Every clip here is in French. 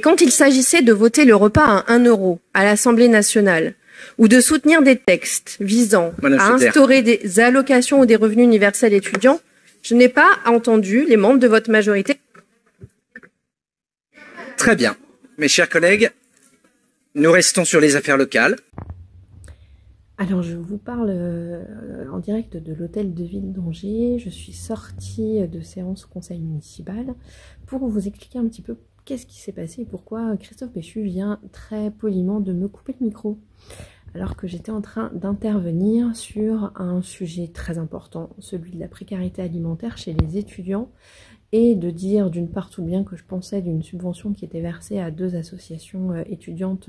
Quand il s'agissait de voter le repas à 1 € à l'Assemblée nationale, ou de soutenir des textes visant à instaurer des allocations ou des revenus universels étudiants, je n'ai pas entendu les membres de votre majorité. Très bien. Mes chers collègues, nous restons sur les affaires locales. Alors, je vous parle en direct de l'hôtel de ville d'Angers. Je suis sortie de séance au conseil municipal pour vous expliquer un petit peu qu'est-ce qui s'est passé et pourquoi Christophe Béchu vient très poliment de me couper le micro. Alors que j'étais en train d'intervenir sur un sujet très important, celui de la précarité alimentaire chez les étudiants, et de dire d'une part tout bien que je pensais d'une subvention qui était versée à 2 associations étudiantes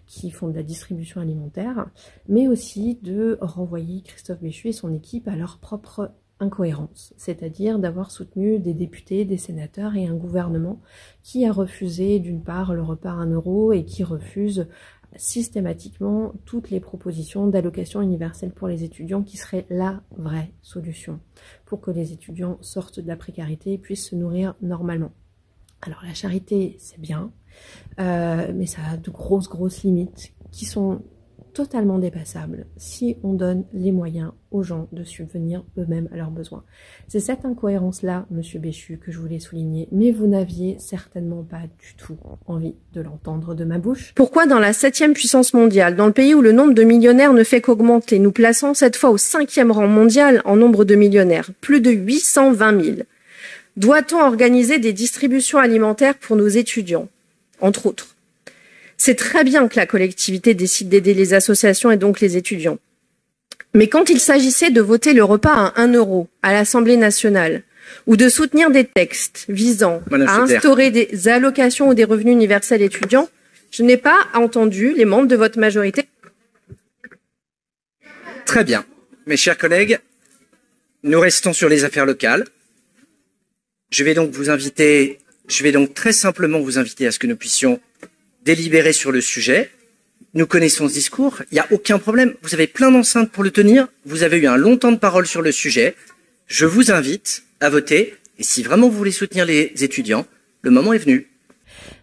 qui font de la distribution alimentaire, mais aussi de renvoyer Christophe Béchu et son équipe à leur propre incohérence, c'est-à-dire d'avoir soutenu des députés, des sénateurs et un gouvernement qui a refusé d'une part le repas à 1 € et qui refuse systématiquement toutes les propositions d'allocation universelle pour les étudiants qui seraient la vraie solution pour que les étudiants sortent de la précarité et puissent se nourrir normalement. Alors la charité c'est bien, mais ça a de grosses limites qui sont totalement dépassables si on donne les moyens aux gens de subvenir eux-mêmes à leurs besoins. C'est cette incohérence-là, monsieur Béchu, que je voulais souligner, mais vous n'aviez certainement pas du tout envie de l'entendre de ma bouche. Pourquoi dans la 7e puissance mondiale, dans le pays où le nombre de millionnaires ne fait qu'augmenter, nous plaçons cette fois au 5e rang mondial en nombre de millionnaires, plus de 820 000, doit-on organiser des distributions alimentaires pour nos étudiants, entre autres? C'est très bien que la collectivité décide d'aider les associations et donc les étudiants. Mais quand il s'agissait de voter le repas à 1 € à l'Assemblée nationale, ou de soutenir des textes visant à instaurer des allocations ou des revenus universels étudiants, je n'ai pas entendu les membres de votre majorité. Très bien. Mes chers collègues, nous restons sur les affaires locales. Je vais donc très simplement vous inviter à ce que nous puissions délibérer sur le sujet. Nous connaissons ce discours, il n'y a aucun problème. Vous avez plein d'enceintes pour le tenir. Vous avez eu un long temps de parole sur le sujet. Je vous invite à voter. Et si vraiment vous voulez soutenir les étudiants, le moment est venu.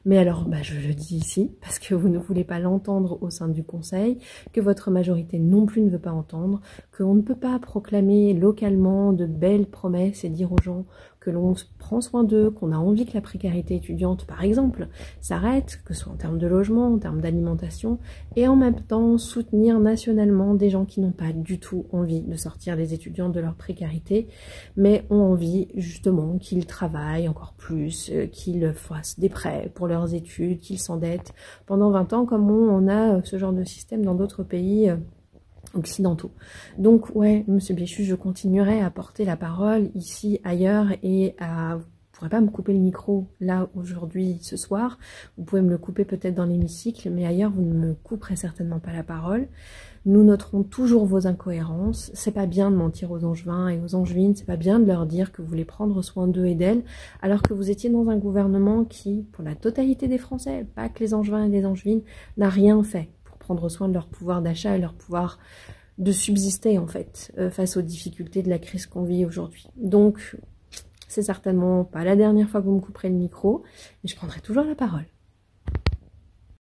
Mais alors, je le dis ici, parce que vous ne voulez pas l'entendre au sein du Conseil, que votre majorité non plus ne veut pas entendre, qu'on ne peut pas proclamer localement de belles promesses et dire aux gens que l'on prend soin d'eux, qu'on a envie que la précarité étudiante, par exemple, s'arrête, que ce soit en termes de logement, en termes d'alimentation, et en même temps soutenir nationalement des gens qui n'ont pas du tout envie de sortir les étudiants de leur précarité, mais ont envie justement qu'ils travaillent encore plus, qu'ils fassent des prêts pour leurs études, qu'ils s'endettent pendant 20 ans, comme on a ce genre de système dans d'autres pays occidentaux. Donc ouais, monsieur Béchu, je continuerai à porter la parole ici, ailleurs, et vous pourrez pas me couper le micro là, aujourd'hui, ce soir. Vous pouvez me le couper peut-être dans l'hémicycle, mais ailleurs, vous ne me couperez certainement pas la parole. Nous noterons toujours vos incohérences. C'est pas bien de mentir aux Angevins et aux Angevines, c'est pas bien de leur dire que vous voulez prendre soin d'eux et d'elles, alors que vous étiez dans un gouvernement qui, pour la totalité des Français, pas que les Angevins et les Angevines, n'a rien fait pour prendre soin de leur pouvoir d'achat et leur pouvoir de subsister en fait face aux difficultés de la crise qu'on vit aujourd'hui. Donc c'est certainement pas la dernière fois que vous me couperez le micro, mais je prendrai toujours la parole.